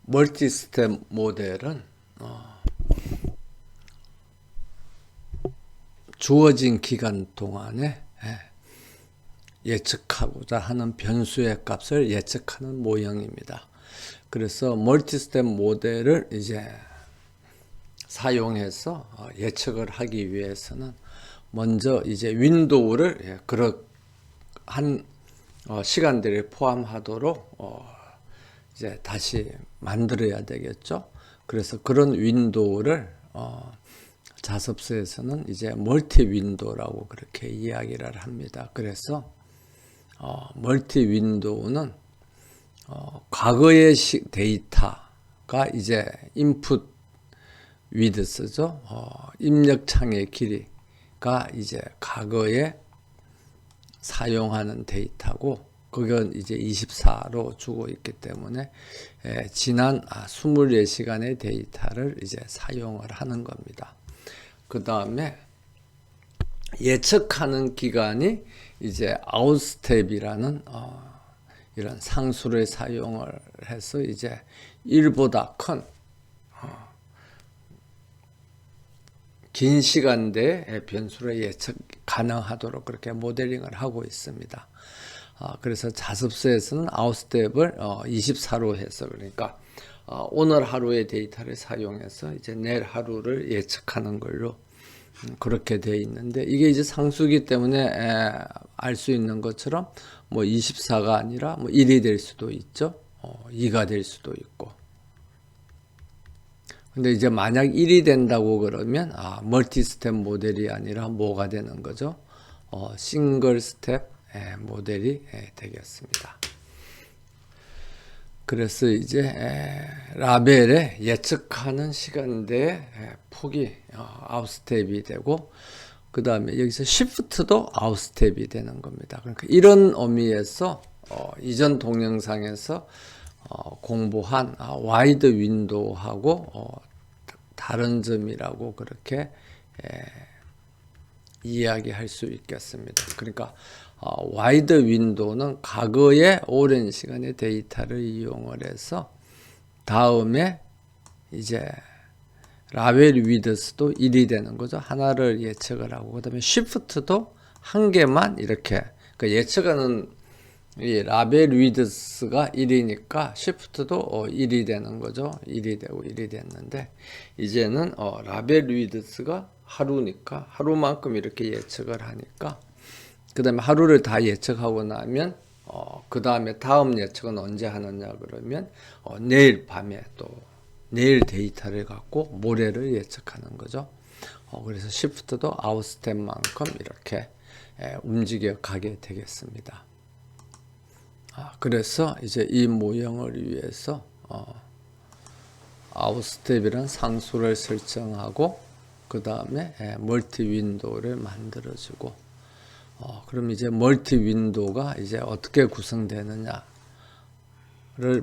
멀티 스텝 모델은 주어진 기간 동안에 예측하고자 하는 변수의 값을 예측하는 모형입니다. 그래서 멀티 스텝 모델을 이제 사용해서 예측을 하기 위해서는 먼저 이제 윈도우를 그러한 시간들을 포함하도록 이제 다시 만들어야 되겠죠. 그래서 그런 윈도우를 자습서에서는 이제 멀티 윈도우라고 그렇게 이야기를 합니다. 그래서 멀티 윈도우는 과거의 데이터가 이제 인풋 위드스죠. 입력창의 길이가 이제 과거에 사용하는 데이터고, 그건 이제 24로 주고 있기 때문에 지난 24시간의 데이터를 이제 사용을 하는 겁니다. 그 다음에 예측하는 기간이 이제 아웃스텝이라는 이런 상수를 사용을 해서 이제 1보다 큰 긴 시간대의 변수를 예측 가능하도록 그렇게 모델링을 하고 있습니다. 그래서 자습서에서는 아웃스텝을 24로 해서, 그러니까 오늘 하루의 데이터를 사용해서 이제 내일 하루를 예측하는 걸로 그렇게 되어 있는데, 이게 이제 상수기 때문에 알 수 있는 것처럼 뭐 24가 아니라 뭐 1이 될 수도 있죠. 2가 될 수도 있고. 근데 이제 만약 1이 된다고 그러면 멀티 스텝 모델이 아니라 뭐가 되는 거죠? 싱글 스텝 모델이 되겠습니다. 그래서 이제 라벨에 예측하는 시간대의 폭이 아웃스텝이 되고, 그 다음에 여기서 시프트도 아웃스텝이 되는 겁니다. 그러니까 이런 의미에서 이전 동영상에서 공부한 와이드 윈도우하고 다른 점이라고 그렇게 이야기할 수 있겠습니다. 그러니까 와이드 윈도우는 과거의 오랜 시간의 데이터를 이용을 해서 다음에 이제 라벨 위드스도 1이 되는 거죠. 하나를 예측을 하고, 그 다음에 시프트도 한 개만 이렇게, 그러니까 예측하는 이 라벨 위드스가 1이니까 시프트도 1이 되는 거죠. 1이 되고 1이 됐는데, 이제는 라벨 위드스가 하루니까 하루만큼 이렇게 예측을 하니까, 그 다음에 하루를 다 예측하고 나면 그 다음에 다음 예측은 언제 하느냐 그러면 내일 밤에 또 내일 데이터를 갖고 모레를 예측하는 거죠. 그래서 시프트도 아웃스텝만큼 이렇게 움직여 가게 되겠습니다. 그래서 이제 이 모형을 위해서 아웃스텝이라는 상수를 설정하고, 그 다음에 멀티 윈도우를 만들어주고, 그럼 이제 멀티 윈도우가 이제 어떻게 구성되느냐를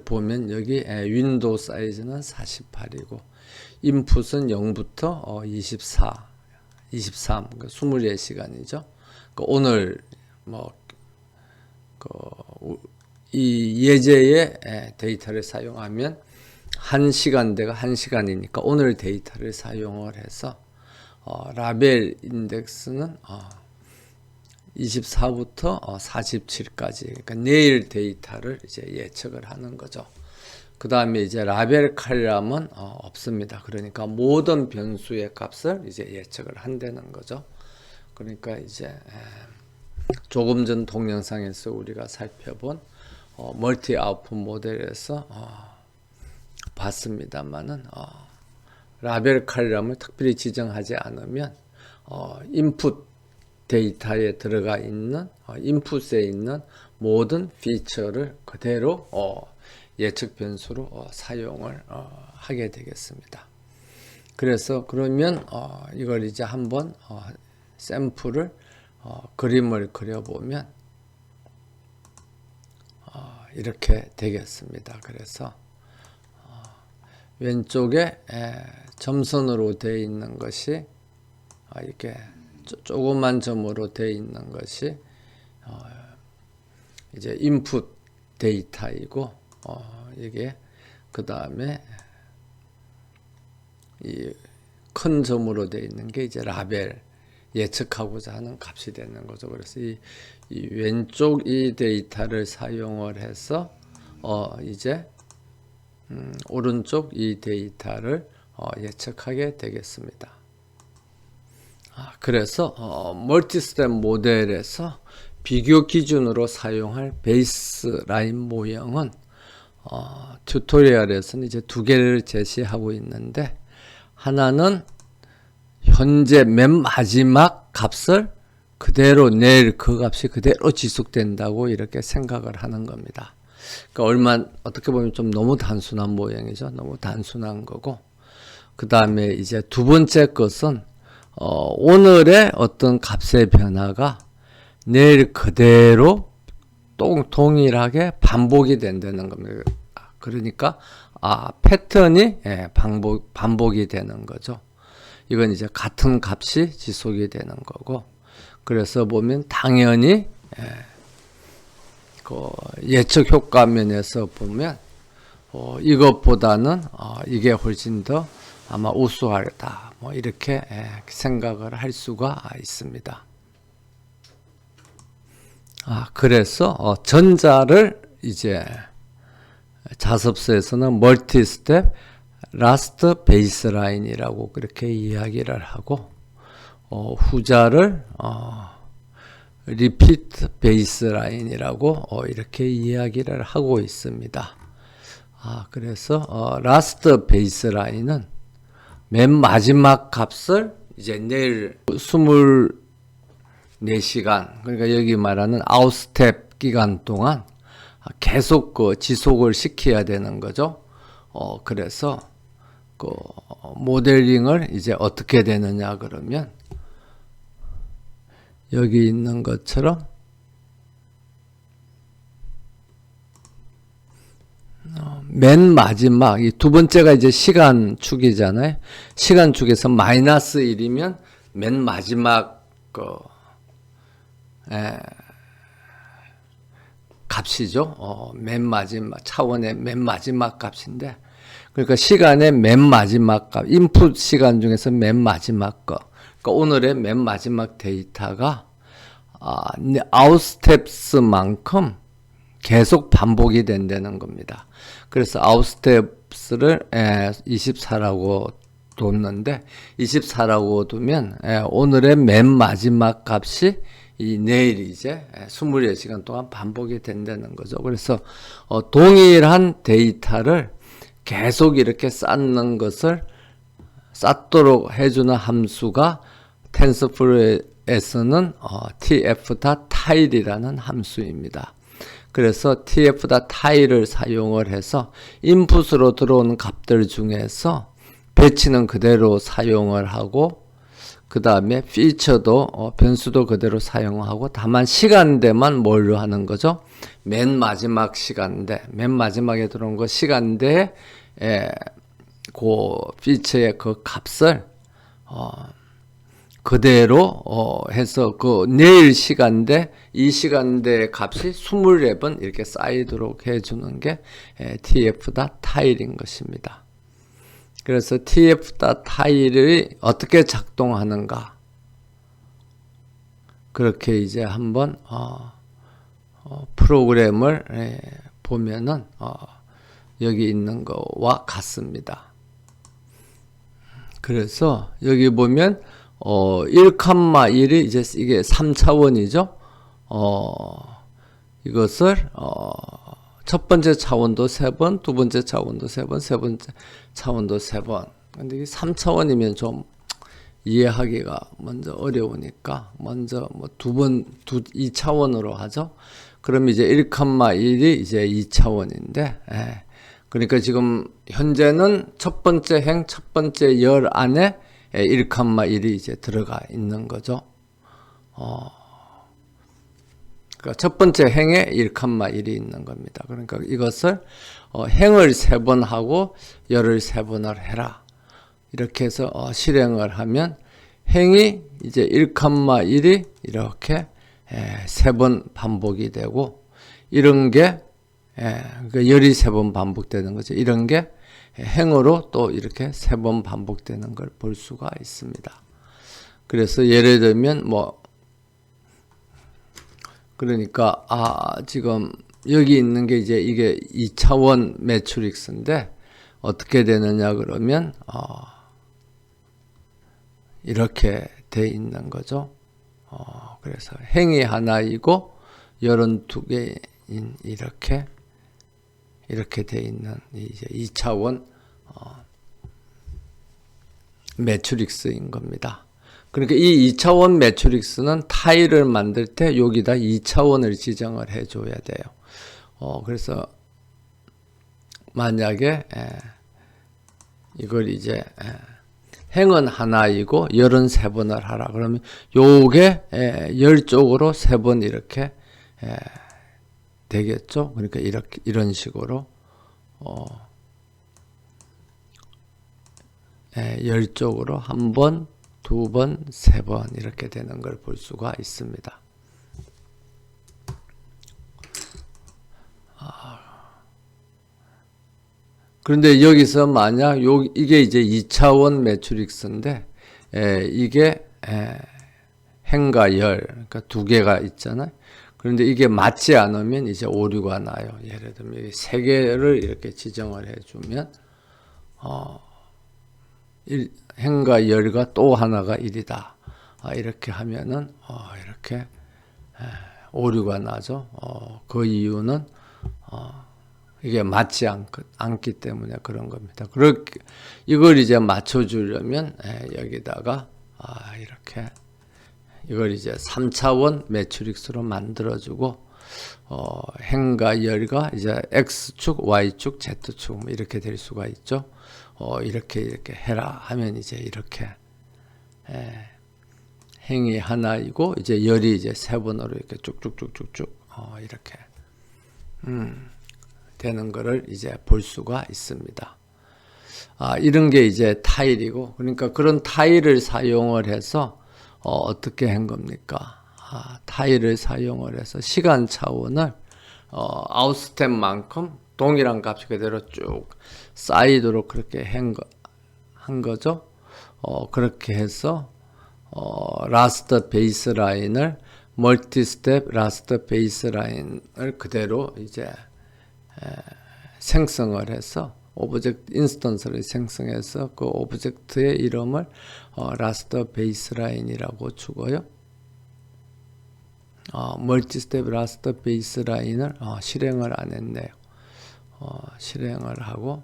보면, 여기 윈도우 사이즈는 48이고 인풋은 0부터 24, 23, 그러니까 24시간이죠. 그러니까 오늘 이 예제의 데이터를 사용하면 1시간대가 1시간이니까 오늘 데이터를 사용을 해서 라벨 인덱스는 24부터 47까지, 그러니까 내일 데이터를 이제 예측을 하는 거죠. 그 다음에 이제 라벨 칼럼은 없습니다. 그러니까 모든 변수의 값을 이제 예측을 한다는 거죠. 그러니까 이제 조금 전 동영상에서 우리가 살펴본 멀티 아웃풋 모델에서 봤습니다만은 라벨 칼럼을 특별히 지정하지 않으면 인풋 데이터에 들어가 있는 인풋에 있는 모든 피처를 그대로 예측 변수로 사용을 하게 되겠습니다. 그래서 그러면 이걸 이제 한번 샘플을 그림을 그려보면 이렇게 되겠습니다. 그래서 왼쪽에 점선으로 되어 있는 것이 이렇게 조그만 점으로 되어 있는 것이 이제 인풋 데이터이고, 이게 그 다음에 이 큰 점으로 되어 있는 게 이제 라벨 예측하고자 하는 값이 되는 거죠. 그래서 이 왼쪽 이 데이터를 사용을 해서 이제 오른쪽 이 데이터를 예측하게 되겠습니다. 그래서 멀티스텝 모델에서 비교 기준으로 사용할 베이스라인 모형은 튜토리얼에서는 이제 두 개를 제시하고 있는데, 하나는 현재 맨 마지막 값을 그대로 내일 그 값이 그대로 지속된다고 이렇게 생각을 하는 겁니다. 그러니까 어떻게 보면 좀 너무 단순한 모형이죠. 너무 단순한 거고, 그 다음에 이제 두 번째 것은 오늘의 어떤 값의 변화가 내일 그대로 동일하게 반복이 된다는 겁니다. 그러니까 패턴이 반복이 되는 거죠. 이건 이제 같은 값이 지속이 되는 거고, 그래서 보면 당연히 그 예측 효과 면에서 보면 이것보다는 이게 훨씬 더 아마 우수하다, 뭐 이렇게 생각을 할 수가 있습니다. 그래서 전자를 이제 자습서에서는 멀티스텝 라스트 베이스라인이라고 그렇게 이야기를 하고, 후자를 리피트 베이스라인이라고 이렇게 이야기를 하고 있습니다. 그래서 라스트 베이스라인은 맨 마지막 값을 이제 내일 24시간, 그러니까 여기 말하는 아웃스텝 기간 동안 계속 지속을 시켜야 되는 거죠. 그래서 그 모델링을 이제 어떻게 되느냐 그러면 여기 있는 것처럼 맨 마지막 이 두 번째가 이제 시간축이잖아요. 시간축에서 마이너스 1이면 맨 마지막 값이죠. 맨 마지막 차원의 맨 마지막 값인데, 그러니까 시간의 맨 마지막 값, 인풋 시간 중에서 맨 마지막 거. 그러니까 오늘의 맨 마지막 데이터가 아웃스텝스만큼 계속 반복이 된다는 겁니다. 그래서 아웃스텝스를 24라고 뒀는데, 24라고 두면 오늘의 맨 마지막 값이 이 내일 이제 24시간 동안 반복이 된다는 거죠. 그래서 동일한 데이터를 계속 이렇게 쌓는 것을 쌓도록 해주는 함수가 텐서플로우에서는 tf.tile이라는 함수입니다. 그래서 tf.tile을 사용을 해서 인풋으로 들어오는 값들 중에서 배치는 그대로 사용을 하고, 그 다음에 피처도 변수도 그대로 사용하고, 다만 시간대만 뭘로 하는 거죠? 맨 마지막 시간대, 맨 마지막에 들어온 거 시간대에 그 피처의 그 값을 그대로 해서 그 내일 시간대, 이 시간대 값이 24번 이렇게 쌓이도록 해주는 게 tf.tile인 것입니다. 그래서 tf.tile이 어떻게 작동하는가, 그렇게 이제 한번 프로그램을 보면은 여기 있는 거와 같습니다. 그래서 여기 보면 1,1이 이제 이게 3차원이죠. 이것을 첫 번째 차원도 3번, 두 번째 차원도 3번, 세 번째 차원도 3번. 근데 이게 3차원이면 좀 이해하기가 먼저 어려우니까 먼저 뭐 2차원으로 하죠. 그럼 이제 1,1이 이제 2차원인데, 그러니까 지금 현재는 첫 번째 행, 첫 번째 열 안에 1,1이 이제 들어가 있는 거죠. 그러니까 첫 번째 행에 1,1이 있는 겁니다. 그러니까 이것을 행을 3번 하고 열을 3번을 해라. 이렇게 해서 실행을 하면 행이 이제 1,1이 이렇게 3번 반복이 되고, 이런 게 그러니까 열이 3번 반복되는 거죠. 이런 게 행으로 또 이렇게 3번 반복되는 걸 볼 수가 있습니다. 그래서 예를 들면 그러니까 지금 여기 있는 게 이제 이게 2차원 매트릭스인데 어떻게 되느냐 그러면 이렇게 돼 있는 거죠. 그래서 행이 하나이고 열은 2개인 이렇게 돼 있는 이제 2차원 매트릭스인 겁니다. 그러니까 이 2차원 매트릭스는 타일을 만들 때 여기다 2차원을 지정을 해줘야 돼요. 그래서 만약에 이걸 이제 행은 하나이고 열은 3번을 하라 그러면 요게 열 쪽으로 3번 이렇게 되겠죠. 그러니까 이런 식으로 열 쪽으로 1번, 2번, 3번 이렇게 되는 걸 볼 수가 있습니다. 그런데 여기서 만약 이게 이제 2차원 매트릭스인데 이게 행과 열 그러니까 2개가 있잖아요. 그런데 이게 맞지 않으면 이제 오류가 나요. 예를 들면 3개를 이렇게 지정을 해주면 행과 열과 또 하나가 1이다. 이렇게 하면은 이렇게 오류가 나죠. 그 이유는 이게 맞지 않기 때문에 그런 겁니다. 그렇게 이걸 이제 맞춰주려면 여기다가 이렇게 이걸 이제 3차원 매트릭스로 만들어주고 행과 열과 이제 x축, y축, z축 이렇게 될 수가 있죠. 이렇게 해라 하면 이제 이렇게 행이 하나이고 이제 열이 이제 3번으로 이렇게 쭉쭉쭉쭉쭉 이렇게 되는 거를 이제 볼 수가 있습니다. 이런 게 이제 타일이고 그러니까 그런 타일을 사용을 해서 어떻게 한 겁니까? 타일을 사용을 해서 시간 차원을 아웃스텝만큼 동일한 값이 그대로 쭉 쌓이도록 그렇게 한 거죠. 그렇게 해서 라스트 베이스 라인을 멀티 스텝 라스트 베이스 라인을 그대로 이제 생성을 해서 오브젝트 인스턴스를 생성해서 그 오브젝트의 이름을 라스트 베이스라인이라고 주고요. 멀티 스텝 라스트 베이스라인을 실행을 안 했네요. 실행을 하고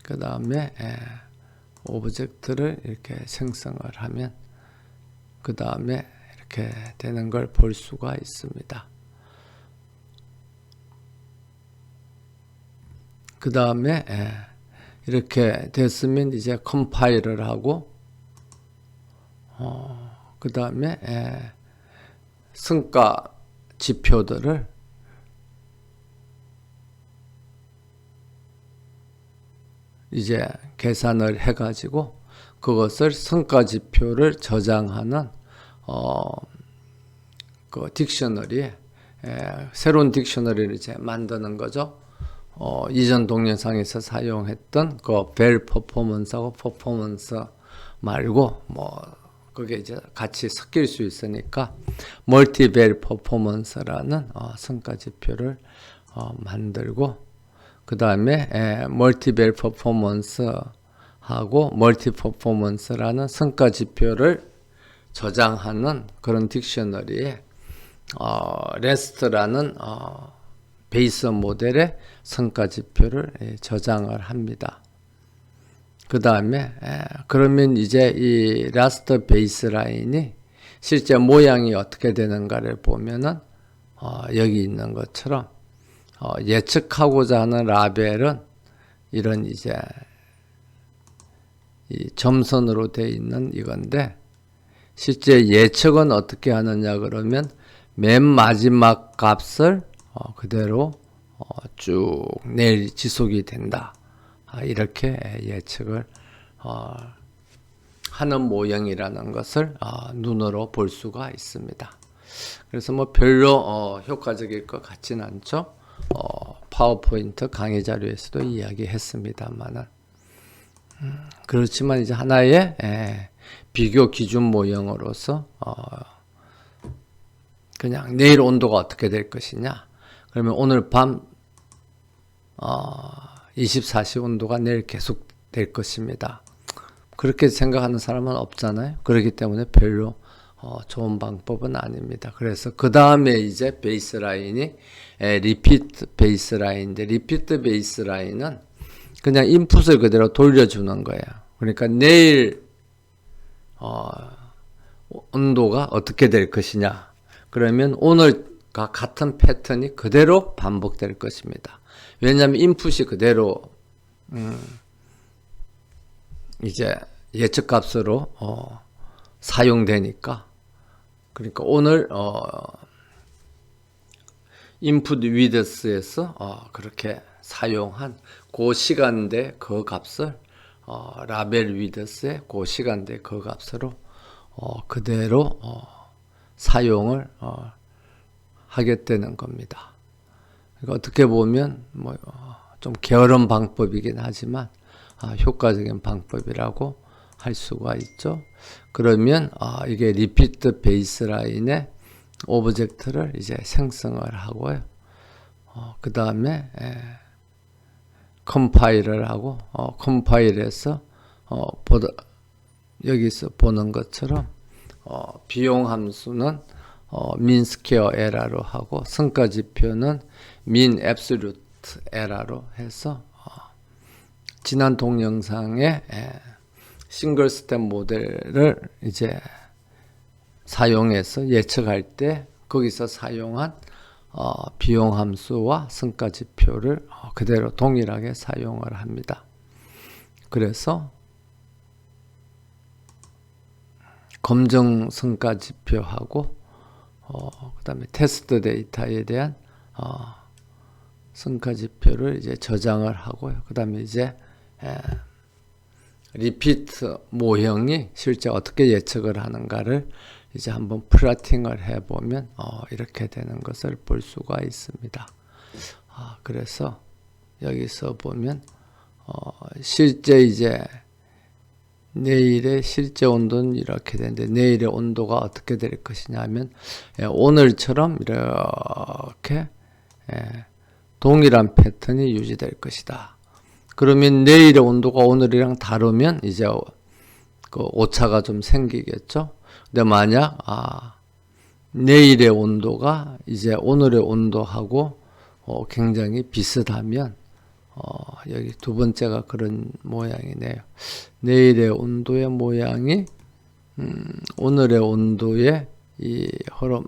그 다음에 오브젝트를 이렇게 생성을 하면 그 다음에 이렇게 되는 걸 볼 수가 있습니다. 그 다음에 이렇게 됐으면 이제 컴파일을 하고 그 다음에 성과 지표들을 이제 계산을 해가지고 그것을 성과 지표를 저장하는 그 딕셔너리에 새로운 딕셔너리를 이제 만드는 거죠. 이전 동영상에서 사용했던 그 벨 퍼포먼스하고 퍼포먼스 말고 그게 이제 같이 섞일 수 있으니까 멀티 벨 퍼포먼스라는 성과 지표를 만들고 그 다음에 멀티 벨 퍼포먼스하고 멀티 퍼포먼스라는 성과 지표를 저장하는 그런 딕셔너리에 레스트라는 베이스 모델의 성과 지표를 저장을 합니다. 그 다음에 그러면 이제 이 라스트 베이스 라인이 실제 모양이 어떻게 되는가를 보면은 여기 있는 것처럼 예측하고자 하는 라벨은 이런 이제 이 점선으로 되어 있는 이건데 실제 예측은 어떻게 하느냐 그러면 맨 마지막 값을 그대로 쭉 내일 지속이 된다. 이렇게 예측을 하는 모형이라는 것을 눈으로 볼 수가 있습니다. 그래서 뭐 별로 효과적일 것 같지는 않죠. 파워포인트 강의 자료에서도 이야기했습니다만은 그렇지만 이제 하나의 비교 기준 모형으로서 그냥 내일 온도가 어떻게 될 것이냐. 그러면 오늘 밤 24시 온도가 내일 계속 될 것입니다. 그렇게 생각하는 사람은 없잖아요. 그렇기 때문에 별로 좋은 방법은 아닙니다. 그래서 그 다음에 이제 베이스라인이 리피트 베이스라인인데, 리피트 베이스라인은 그냥 인풋을 그대로 돌려주는 거예요. 그러니까 내일 온도가 어떻게 될 것이냐. 그러면 오늘과 같은 패턴이 그대로 반복될 것입니다. 왜냐하면 인풋이 그대로 이제 예측값으로 사용되니까. 그러니까 오늘 인풋 위드스에서 그렇게 사용한 그 시간대 그 값을 라벨 위드스의 그 시간대 그 값으로 그대로 사용을 하게 되는 겁니다. 그러니까 어떻게 보면 뭐 좀 게으른 방법이긴 하지만 효과적인 방법이라고 할 수가 있죠. 그러면 이게 리피트 베이스라인의 오브젝트를 이제 생성을 하고요. 그 다음에 컴파일을 하고 컴파일해서 여기서 보는 것처럼 비용 함수는 민 스퀘어 에러로 하고 성과지표는 민 앱솔루트 에러로 해서 지난 동영상에 싱글 스텝 모델을 이제 사용해서 예측할 때 거기서 사용한 비용 함수와 성과지표를 그대로 동일하게 사용을 합니다. 그래서 검증 성과지표하고 그 다음에 테스트 데이터에 대한 성과지표를 이제 저장을 하고요. 그 다음에 이제 리피트 모형이 실제 어떻게 예측을 하는가를 이제 한번 플러팅을 해보면 이렇게 되는 것을 볼 수가 있습니다. 그래서 여기서 보면 실제 이제 내일의 실제 온도는 이렇게 되는데 내일의 온도가 어떻게 될 것이냐 하면 오늘처럼 이렇게 동일한 패턴이 유지될 것이다. 그러면 내일의 온도가 오늘이랑 다르면 이제 그 오차가 좀 생기겠죠. 근데 만약 내일의 온도가 이제 오늘의 온도하고 굉장히 비슷하면 여기 두 번째가 그런 모양이네요. 내일의 온도의 모양이 오늘의 온도의 이 흐름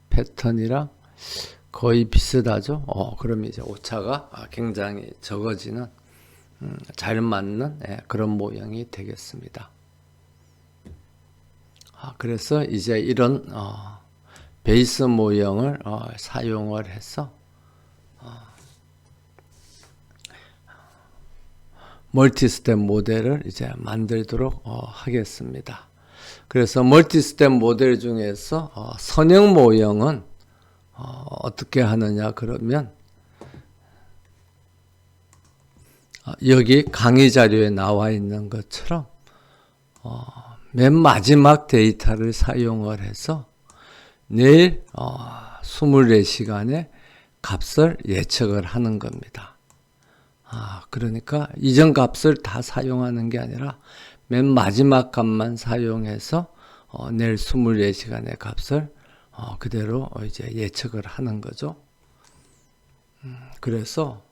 패턴이랑 거의 비슷하죠. 그러면 이제 오차가 굉장히 적어지는 잘 맞는 그런 모양이 되겠습니다. 그래서 이제 이런 베이스 모형을 사용을 해서 멀티스텝 모델을 이제 만들도록 하겠습니다. 그래서 멀티스텝 모델 중에서 선형 모형은 어떻게 하느냐 그러면 여기 강의 자료에 나와 있는 것처럼 맨 마지막 데이터를 사용을 해서 내일 24시간의 값을 예측을 하는 겁니다. 그러니까 이전 값을 다 사용하는 게 아니라 맨 마지막 값만 사용해서 내일 24시간의 값을 그대로 이제 예측을 하는 거죠. 그래서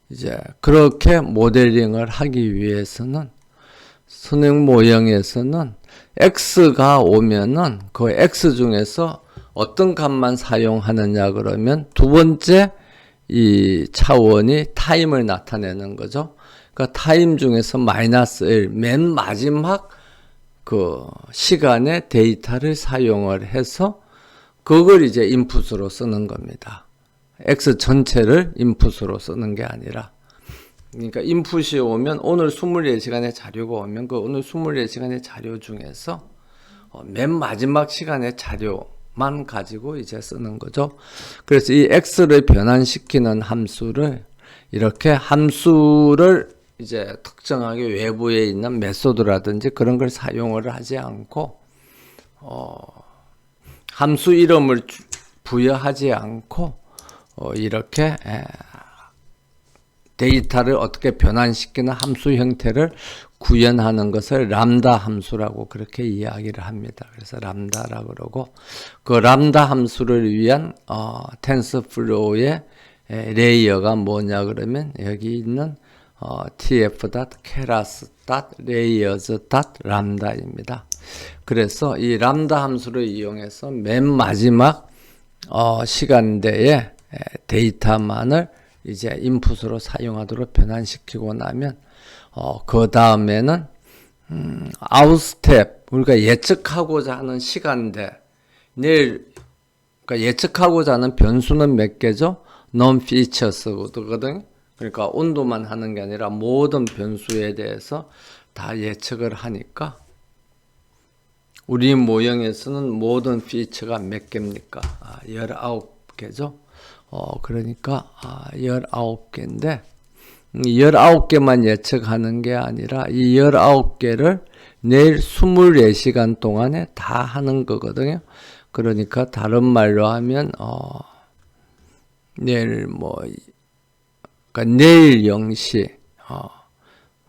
이제 그렇게 모델링을 하기 위해서는 선형 모형에서는 x가 오면은 그 x 중에서 어떤 값만 사용하느냐 그러면 두 번째 이 차원이 타임을 나타내는 거죠. 그러니까 타임 중에서 마이너스 1, 맨 마지막 그 시간의 데이터를 사용을 해서 그걸 이제 인풋으로 쓰는 겁니다. X 전체를 인풋으로 쓰는 게 아니라, 그러니까 인풋이 오면 오늘 24시간의 자료가 오면 그 오늘 24시간의 자료 중에서 맨 마지막 시간의 자료만 가지고 이제 쓰는 거죠. 그래서 이 x를 변환시키는 함수를 이렇게 함수를 이제 특정하게 외부에 있는 메소드라든지 그런 걸 사용을 하지 않고 함수 이름을 부여하지 않고 이렇게 데이터를 어떻게 변환시키는 함수 형태를 구현하는 것을 람다 함수라고 그렇게 이야기를 합니다. 그래서 람다라고 그러고 그 람다 함수를 위한 텐서플로우의 레이어가 뭐냐 그러면 여기 있는 tf.keras.layers.lambda입니다. 그래서 이 람다 함수를 이용해서 맨 마지막 시간대에 데이터만을 이제 인풋으로 사용하도록 변환시키고 나면 그 다음에는 아웃스텝 우리가 예측하고자 하는 시간대 내일 그러니까 예측하고자 하는 변수는 몇 개죠? non-features거든요. 그러니까 온도만 하는 게 아니라 모든 변수에 대해서 다 예측을 하니까 우리 모형에서는 모든 피처가 몇 개입니까? 19개죠. 그러니까 19개인데 19개만 예측하는 게 아니라 이 19개를 내일 24시간 동안에 다 하는 거거든요. 그러니까 다른 말로 하면 내일 그러니까 내일 0시 그러니까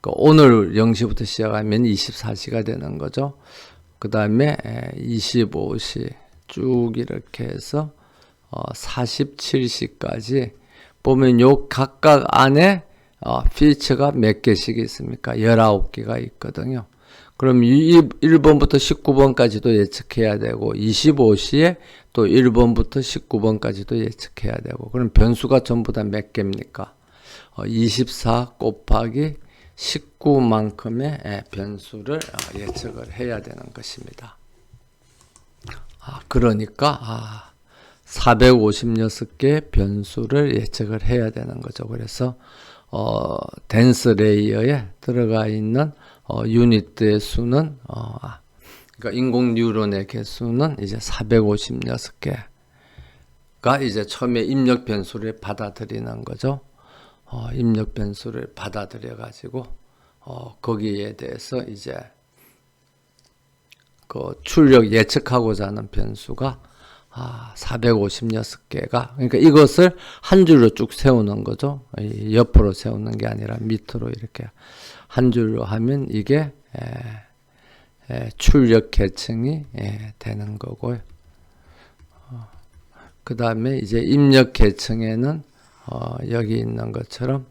오늘 0시부터 시작하면 24시가 되는 거죠. 그 다음에 25시 쭉 이렇게 해서 47시까지 보면 요 각각 안에 피처가 몇 개씩 있습니까? 19개가 있거든요. 그럼 1번부터 19번까지도 예측해야 되고 25시에 또 1번부터 19번까지도 예측해야 되고 그럼 변수가 전부 다 몇 개입니까? 24 곱하기 19만큼의 변수를 예측을 해야 되는 것입니다. 그러니까 456개의 변수를 예측을 해야 되는 거죠. 그래서 덴스 레이어에 들어가 있는 유닛의 수는 그러니까 인공 뉴런의 개수는 이제 456개가 이제 처음에 입력 변수를 받아들이는 거죠. 입력 변수를 받아들여 가지고 거기에 대해서 이제 그 출력 예측하고자 하는 변수가 456개가 그러니까 이것을 한 줄로 쭉 세우는 거죠. 옆으로 세우는 게 아니라 밑으로 이렇게 한 줄로 하면 이게 출력 계층이 되는 거고요. 그 다음에 이제 입력 계층에는 여기 있는 것처럼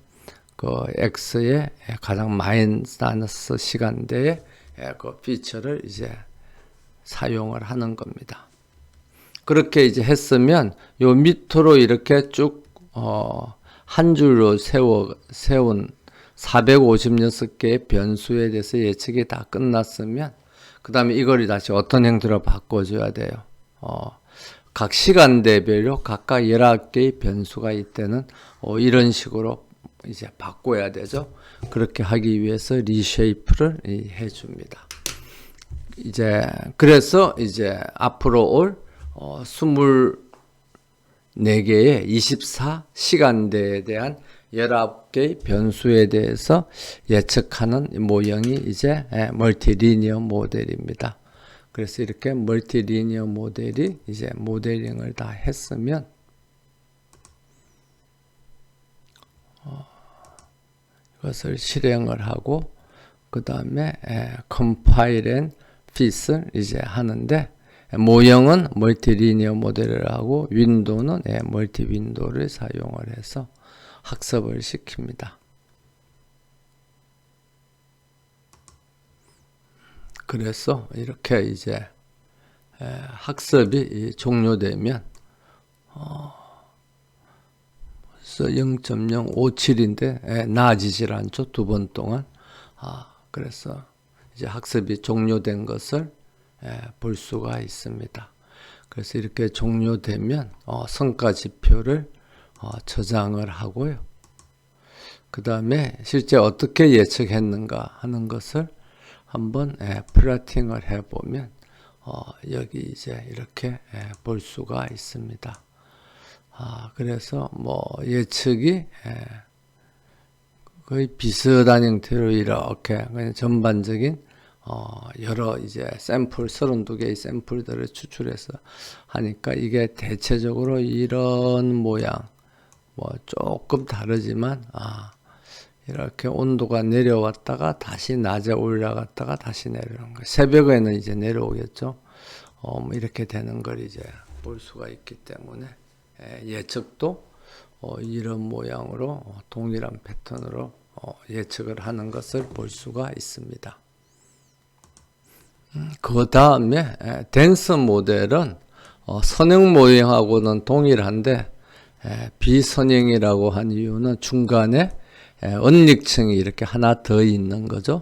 그 x의 가장 마이너스 시간대에 그 피처를 이제 사용을 하는 겁니다. 그렇게 이제 했으면 요 밑으로 이렇게 쭉 한 줄로 세운 456개의 변수에 대해서 예측이 다 끝났으면 그 다음에 이걸 다시 어떤 형태로 바꿔줘야 돼요. 각 시간대별로 각각 11개의 변수가 이때는 이런 식으로 이제 바꿔야 되죠. 그렇게 하기 위해서 리쉐이프를 해줍니다. 이제 그래서 이제 앞으로 올 24개의 24시간대에 대한 19개의 변수에 대해서 예측하는 모형이 이제 멀티리니어 모델입니다. 그래서 이렇게 멀티리니어 모델이 이제 모델링을 다 했으면 이것을 실행을 하고 그 다음에 컴파일 앤 핏을 이제 하는데 모형은 멀티리니어 모델을 하고 윈도우는 멀티 윈도우를 사용을 해서 학습을 시킵니다. 그래서 이렇게 이제 학습이 종료되면 벌써 0.057인데 나아지질 않죠. 2번 동안. 그래서 이제 학습이 종료된 것을 볼 수가 있습니다. 그래서 이렇게 종료되면 성과 지표를 저장을 하고요. 그 다음에 실제 어떻게 예측했는가 하는 것을 한번 플러팅을 해보면 여기 이제 이렇게 볼 수가 있습니다. 그래서 뭐 예측이 거의 비슷한 형태로 이렇게 그냥 전반적인 여러 이제 샘플 32개의 샘플들을 추출해서 하니까 이게 대체적으로 이런 모양 뭐 조금 다르지만 이렇게 온도가 내려왔다가 다시 낮에 올라갔다가 다시 내려오는 거. 새벽에는 이제 내려오겠죠. 뭐 이렇게 되는 걸 이제 볼 수가 있기 때문에 예측도 이런 모양으로 동일한 패턴으로 예측을 하는 것을 볼 수가 있습니다. 그 다음에 댄스 모델은 선형 모형하고는 동일한데 비선형이라고 한 이유는 중간에 언닉층이 이렇게 하나 더 있는 거죠.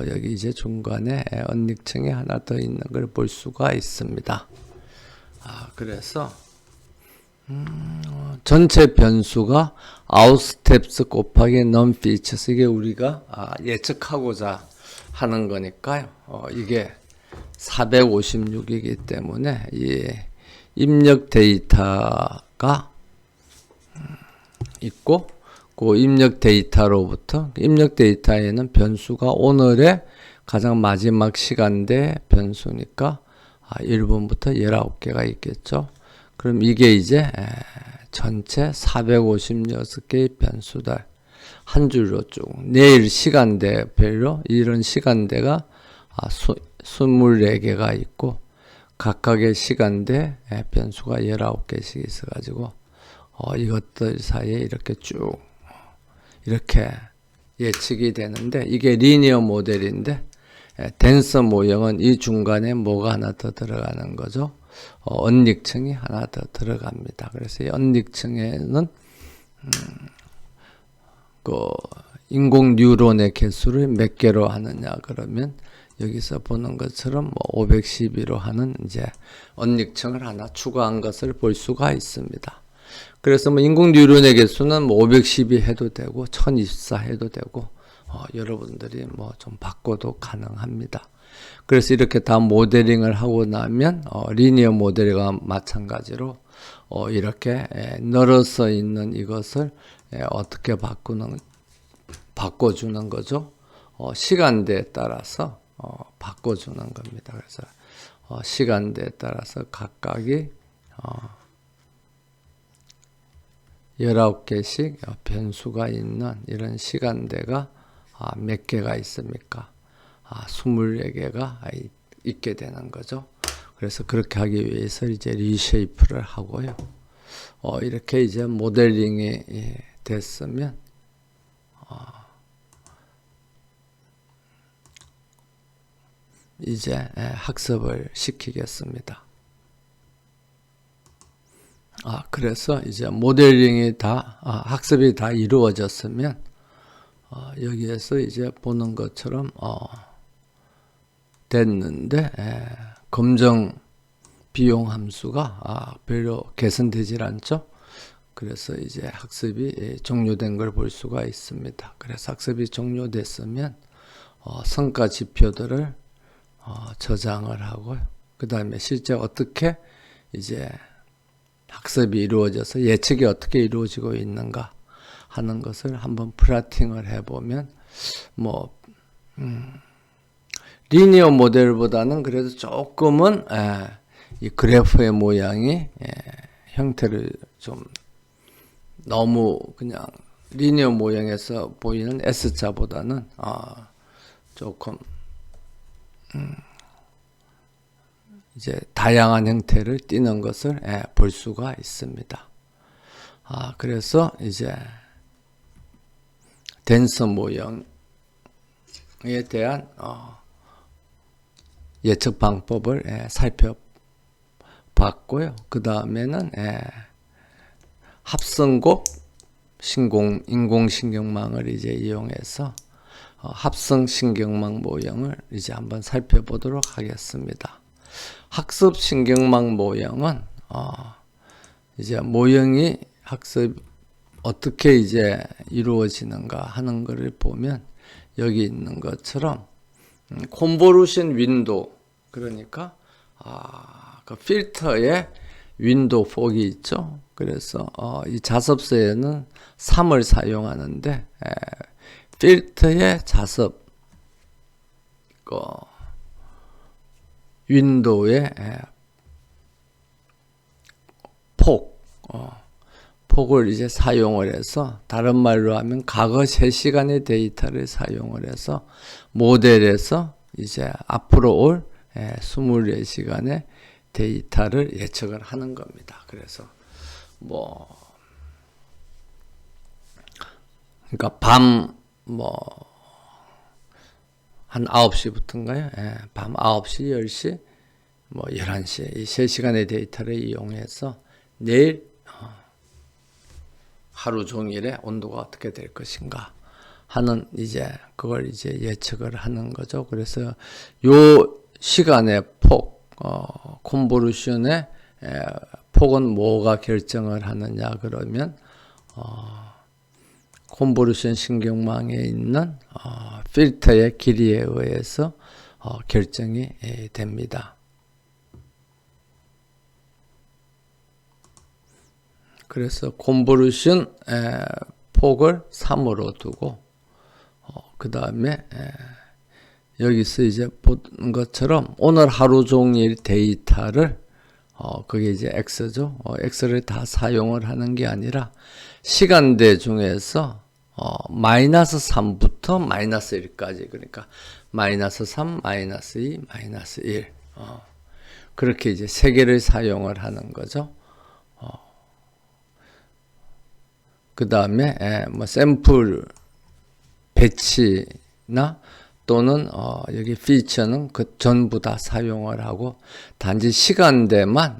여기 이제 중간에 언닉층이 하나 더 있는 걸 볼 수가 있습니다. 그래서 전체 변수가 outsteps 곱하기 non-features 이게 우리가 예측하고자 하는 거니까요. 이게 456이기 때문에 이 입력 데이터가 있고 그 입력 데이터로부터 입력 데이터에는 변수가 오늘의 가장 마지막 시간대 변수니까 1번부터 19개가 있겠죠. 그럼 이게 이제 전체 456개의 변수들 한 줄로 쭉 내일 시간대별로 이런 시간대가 24개가 있고 각각의 시간대 변수가 19개씩 있어가지고 이것들 사이에 이렇게 쭉 이렇게 예측이 되는데 이게 리니어 모델인데 댄서 모형은 이 중간에 뭐가 하나 더 들어가는 거죠. 언닉층이 하나 더 들어갑니다. 그래서 이 언닉층에는 그 인공 뉴런의 개수를 몇 개로 하느냐 그러면 여기서 보는 것처럼 512로 하는 이제 언닉층을 하나 추가한 것을 볼 수가 있습니다. 그래서 뭐 인공 뉴런의 개수는 512 해도 되고 1024 해도 되고 여러분들이 뭐 좀 바꿔도 가능합니다. 그래서 이렇게 다 모델링을 하고 나면 리니어 모델과 마찬가지로 이렇게 늘어서 있는 이것을 어떻게 바꿔주는 거죠. 시간대에 따라서 바꿔주는 겁니다. 그래서 시간대에 따라서 각각이 19개씩 변수가 있는 이런 시간대가 몇 개가 있습니까? 24개가 있게 되는 거죠. 그래서 그렇게 하기 위해서 이제 리쉐이프를 하고요. 이렇게 이제 모델링이 됐으면 이제 학습을 시키겠습니다. 그래서 이제 모델링이 학습이 다 이루어졌으면 여기에서 이제 보는 것처럼 됐는데 검정 비용 함수가 별로 개선되질 않죠. 그래서 이제 학습이 종료된 걸 볼 수가 있습니다. 그래서 학습이 종료됐으면 성과 지표들을 저장을 하고요. 그 다음에 실제 어떻게 이제 학습이 이루어져서 예측이 어떻게 이루어지고 있는가 하는 것을 한번 플라팅을 해보면 리니어 모델보다는 그래도 조금은 이 그래프의 모양이 형태를 좀 너무 그냥 리니어 모양에서 보이는 S자보다는 조금 이제 다양한 형태를 띠는 것을 볼 수가 있습니다. 그래서 이제 댄서 모형에 대한 예측 방법을 살펴봤고요. 그 다음에는 합성곱 인공신경망을 이제 이용해서 합성신경망 모형을 이제 한번 살펴보도록 하겠습니다. 학습신경망 모형은 이제 모형이 학습 어떻게 이제 이루어지는가 하는 것을 보면 여기 있는 것처럼 콘볼루션 윈도우 그러니까 그 필터의 윈도우 폭이 있죠. 그래서 이 자습서에는 3을 사용하는데 필터의 자습 윈도우의 폭을 이제 사용을 해서, 다른 말로 하면 과거 3시간의 데이터를 사용을 해서 모델에서 이제 앞으로 올 24시간의 데이터를 예측을 하는 겁니다. 그래서 그러니까 한 9시부터인가요? 밤 9시, 10시, 11시 이 3시간의 데이터를 이용해서 내일 하루 종일의 온도가 어떻게 될 것인가 하는 이제 그걸 이제 예측을 하는 거죠. 그래서 요 시간의 폭, 콘볼루션의 폭은 뭐가 결정을 하느냐 그러면 콘볼루션 신경망에 있는 필터의 길이에 의해서 결정이 됩니다. 그래서 콘볼루션 폭을 3으로 두고 그 다음에 여기서 이제 본 것처럼 오늘 하루 종일 데이터를 그게 이제 X죠. X를 다 사용을 하는 게 아니라 시간대 중에서 마이너스 3부터 마이너스 1까지, 그러니까 마이너스 3, 마이너스 2, 마이너스 1 그렇게 이제 3개를 사용을 하는 거죠. 그 다음에 샘플 배치나 또는 여기 피처는 그 전부 다 사용을 하고 단지 시간대만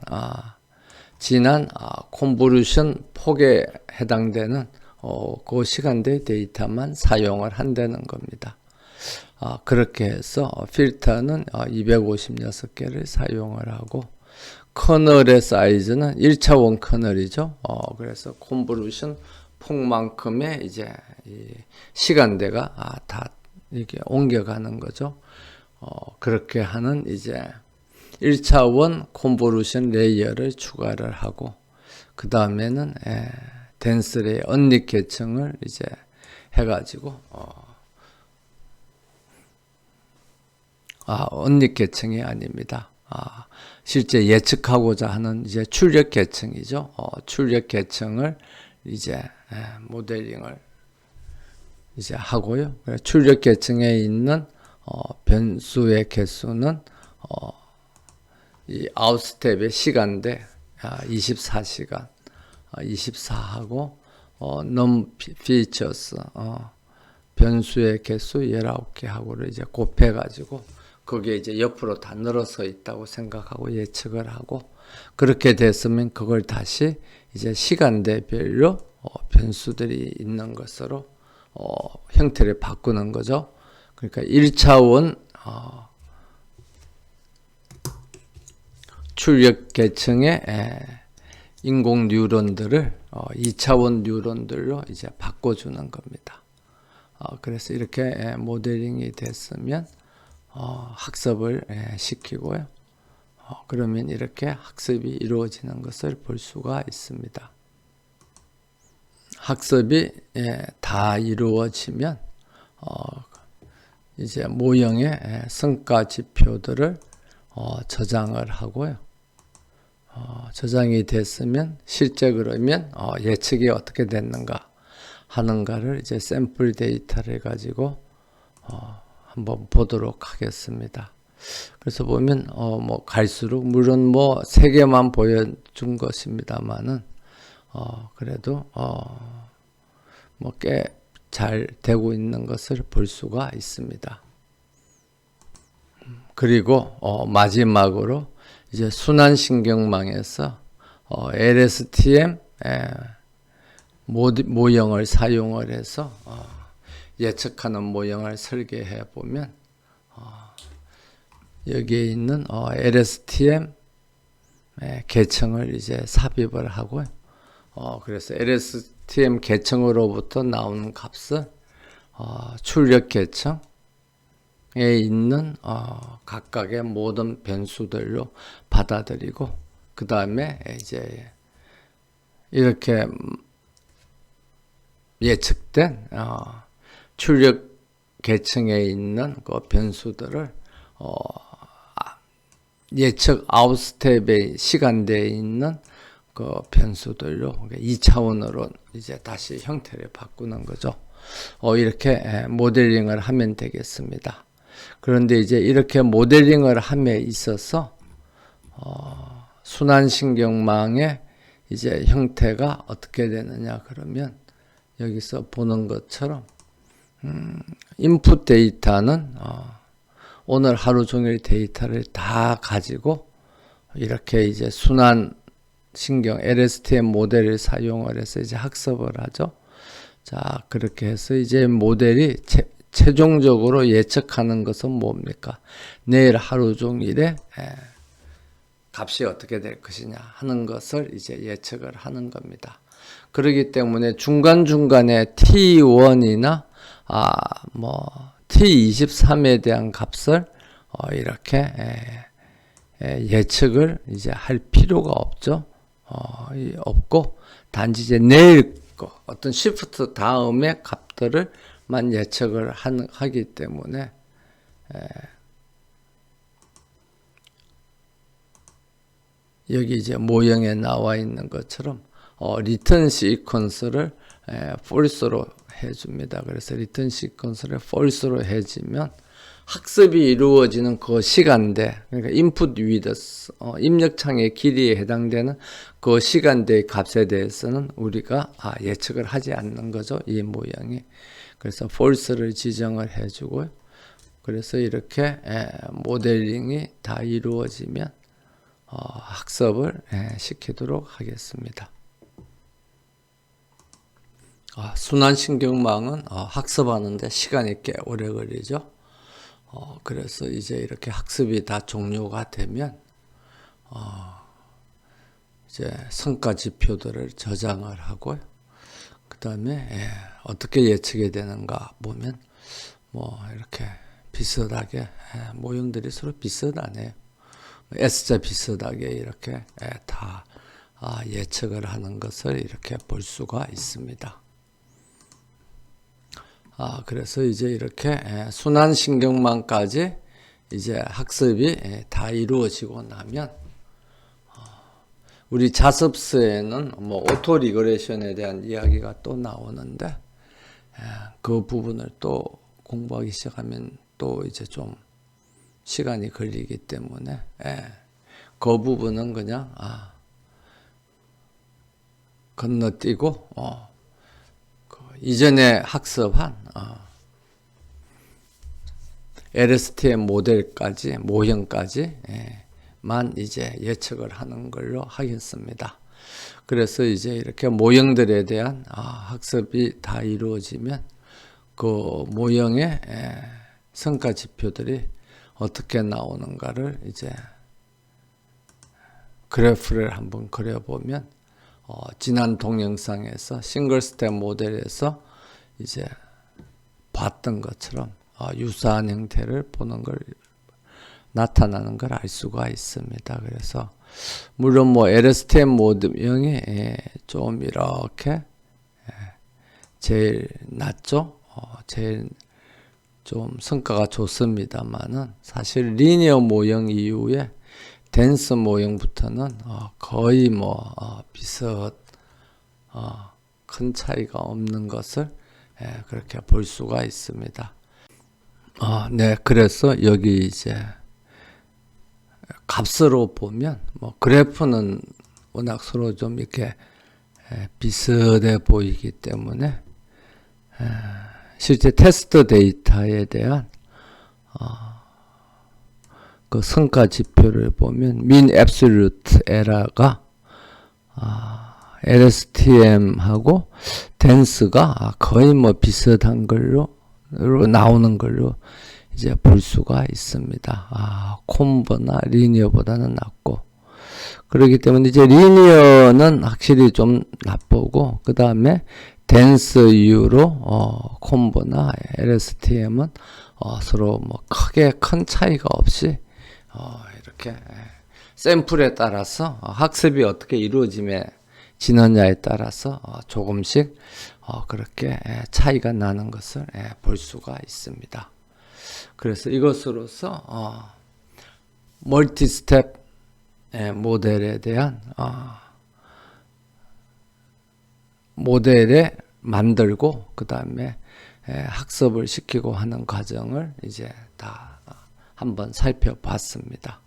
지난 콘볼루션 폭에 해당되는 그 시간대 데이터만 사용을 한다는 겁니다. 그렇게 해서 필터는 256개를 사용을 하고 커널의 사이즈는 1차원 커널이죠. 그래서 콘볼루션 폭만큼의 이제 이 시간대가 다 이렇게 옮겨가는 거죠. 그렇게 하는 이제 1차원 콘볼루션 레이어를 추가를 하고 그 다음에는 덴스레이 언닉 계층을 이제 해가지고 언닉 계층이 아닙니다. 실제 예측하고자 하는 이제 출력 계층이죠. 출력 계층을 이제 모델링을 이제 하고요. 출력 계층에 있는 변수의 개수는 이 아웃스텝의 시간대 24시간 24하고 non features 변수의 개수 19개하고를 이제 곱해 가지고 그게 이제 옆으로 다 늘어서 있다고 생각하고 예측을 하고, 그렇게 됐으면 그걸 다시 이제 시간대별로 변수들이 있는 것으로 형태를 바꾸는 거죠. 그러니까 1차원 출력 계층의 인공 뉴런들을 2차원 뉴런들로 이제 바꿔주는 겁니다. 그래서 이렇게 모델링이 됐으면 학습을 시키고요. 그러면 이렇게 학습이 이루어지는 것을 볼 수가 있습니다. 학습이 다 이루어지면 이제 모형의 성과 지표들을 저장을 하고요. 저장이 됐으면 실제 그러면 예측이 어떻게 됐는가 하는가를 이제 샘플 데이터를 가지고 한번 보도록 하겠습니다. 그래서 보면 갈수록 물론 3개만 보여준 것입니다만은 그래도 꽤 잘 되고 있는 것을 볼 수가 있습니다. 그리고 마지막으로 이제 순환신경망에서 LSTM 모형을 사용을 해서 예측하는 모형을 설계해 보면 여기에 있는 LSTM 계층을 이제 삽입을 하고요. 그래서 LSTM 계층으로부터 나오는 값은 출력 계층, 있는 각각의 모든 변수들로 받아들이고 그 다음에 이제 이렇게 예측된 출력 계층에 있는 그 변수들을 예측 아웃스텝의 시간대에 있는 그 변수들로 2차원으로 이제 다시 형태를 바꾸는 거죠. 이렇게 모델링을 하면 되겠습니다. 그런데 이제 이렇게 모델링을 함에 있어서 순환신경망의 이제 형태가 어떻게 되느냐 그러면 여기서 보는 것처럼 인풋 데이터는 오늘 하루 종일 데이터를 다 가지고 이렇게 이제 순환신경 LSTM 모델을 사용을 해서 이제 학습을 하죠. 자, 그렇게 해서 이제 모델이 최종적으로 예측하는 것은 뭡니까? 내일 하루 종일에 값이 어떻게 될 것이냐 하는 것을 이제 예측을 하는 겁니다. 그렇기 때문에 중간중간에 T1이나 T23에 대한 값을 이렇게 예측을 이제 할 필요가 없죠. 없고 단지 이제 내일 어떤 시프트 다음의 값들을만 예측을 하기 때문에 여기 이제 모형에 나와 있는 것처럼 리턴 시퀀스를 false로 해줍니다. 그래서 리턴 시퀀스를 false로 해주면 학습이 이루어지는 그 시간대, 그러니까 인풋 위드, 입력창의 길이에 해당되는 그 시간대의 값에 대해서는 우리가 예측을 하지 않는 거죠. 이 모양이. 그래서 false를 지정을 해주고요. 그래서 이렇게 모델링이 다 이루어지면 학습을 시키도록 하겠습니다. 순환신경망은 학습하는데 시간이 꽤 오래 걸리죠. 그래서 이제 이렇게 학습이 다 종료가 되면 이제 성과 지표들을 저장을 하고요. 그 다음에 어떻게 예측이 되는가 보면 이렇게 비슷하게 모형들이 서로 비슷하네요. S자 비슷하게 이렇게 다 예측을 하는 것을 이렇게 볼 수가 있습니다. 그래서 이제 이렇게 순환신경망까지 이제 학습이 다 이루어지고 나면 우리 자습서에는 오토 리그레션에 대한 이야기가 또 나오는데 그 부분을 또 공부하기 시작하면 또 이제 좀 시간이 걸리기 때문에 그 부분은 그냥 건너뛰고 이전에 학습한 LSTM 모델까지 모형까지만 이제 예측을 하는 걸로 하겠습니다. 그래서 이제 이렇게 모형들에 대한 학습이 다 이루어지면 그 모형의 성과 지표들이 어떻게 나오는가를 이제 그래프를 한번 그려보면 지난 동영상에서 싱글 스텝 모델에서 이제 봤던 것처럼 유사한 형태를 보는 걸 나타나는 걸 알 수가 있습니다. 그래서 물론 LSTM 모델형이 좀 이렇게 제일 낫죠. 제일 좀 성과가 좋습니다만은 사실 리니어 모형 이후에 댄스 모형부터는 거의 큰 차이가 없는 것을 그렇게 볼 수가 있습니다. 네, 그래서 여기 이제 값으로 보면 그래프는 워낙 서로 좀 이렇게 비슷해 보이기 때문에 실제 테스트 데이터에 대한 그 성과 지표를 보면 mean absolute error가 LSTM하고 댄스가 거의 비슷한 걸로 나오는 걸로 이제 볼 수가 있습니다. 콤보나 리니어보다는 낫고 그렇기 때문에 이제 리니어는 확실히 좀 나쁘고 그 다음에 댄스 이후로 콤보나 LSTM은 서로 뭐 크게 큰 차이가 없이 이렇게 샘플에 따라서 학습이 어떻게 이루어지느냐에 따라서 조금씩 그렇게 차이가 나는 것을 볼 수가 있습니다. 그래서 이것으로서 멀티 스텝 모델에 대한 모델에 만들고 그 다음에 학습을 시키고 하는 과정을 이제 다 한번 살펴봤습니다.